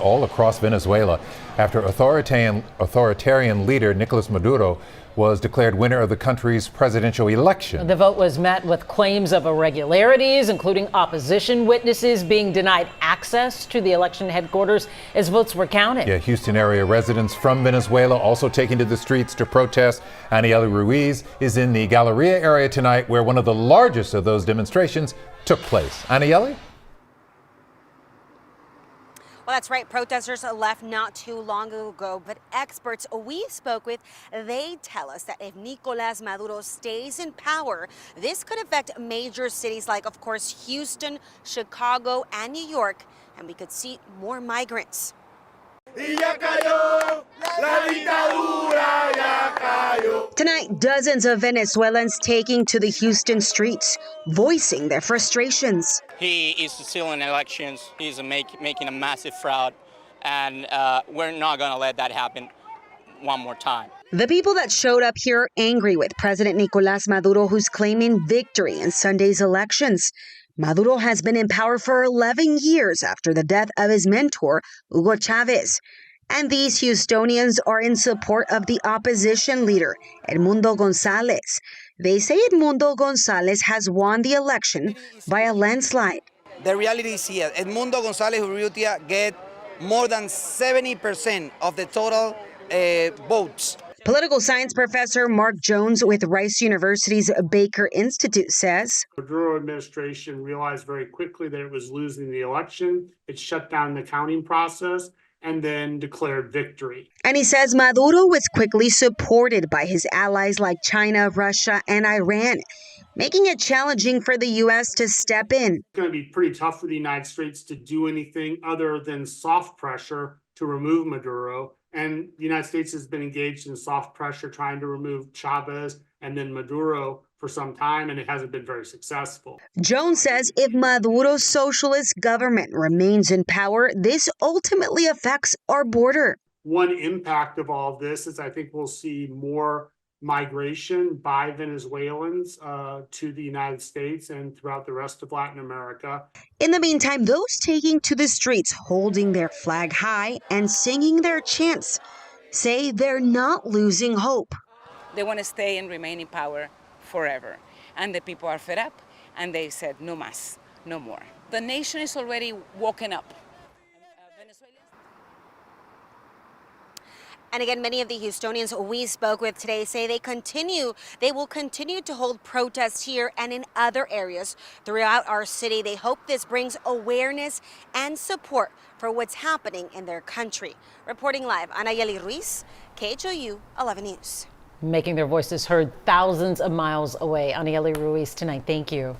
All across Venezuela after authoritarian leader Nicolas Maduro was declared winner of the country's presidential election. The vote was met with claims of irregularities, including opposition witnesses being denied access to the election headquarters as votes were counted. Yeah, Houston area residents from Venezuela also taking to the streets to protest. Anieli Ruiz is in the Galleria area tonight, where one of the largest of those demonstrations took place. Anieli? Well, that's right. Protesters left not too long ago, but experts we spoke with, they tell us that if Nicolas Maduro stays in power, this could affect major cities like, of course, Houston, Chicago, and New York, and we could see more migrants. Tonight, dozens of Venezuelans taking to the Houston streets, voicing their frustrations. He is stealing elections. He's making a massive fraud, and we're not going to let that happen one more time. The people that showed up here angry with President Nicolas Maduro, who's claiming victory in Sunday's elections. Maduro has been in power for 11 years after the death of his mentor, Hugo Chavez. And these Houstonians are in support of the opposition leader, Edmundo Gonzalez. They say Edmundo Gonzalez has won the election by a landslide. The reality is here. Edmundo Gonzalez Urrutia get more than 70% of the total votes. Political science professor Mark Jones with Rice University's Baker Institute says the Maduro administration realized very quickly that it was losing the election. It shut down the counting process and then declared victory. And he says Maduro was quickly supported by his allies like China, Russia, and Iran, making it challenging for the U.S. to step in. It's going to be pretty tough for the United States to do anything other than soft pressure to remove Maduro. And the United States has been engaged in soft pressure trying to remove Chavez and then Maduro for some time, and it hasn't been very successful. Jones says if Maduro's socialist government remains in power, this ultimately affects our border. One impact of all of this is I think we'll see more migration by Venezuelans to the United States and throughout the rest of Latin America. In the meantime, those taking to the streets, holding their flag high and singing their chants, say they're not losing hope. They want to stay and remain in power forever. And the people are fed up, and they said, no más, no more. The nation is already woken up. And again, many of the Houstonians we spoke with today say they will continue to hold protests here and in other areas throughout our city. They hope this brings awareness and support for what's happening in their country. Reporting live, Anieli Ruiz, KHOU 11 News. Making their voices heard thousands of miles away. Anieli Ruiz tonight. Thank you.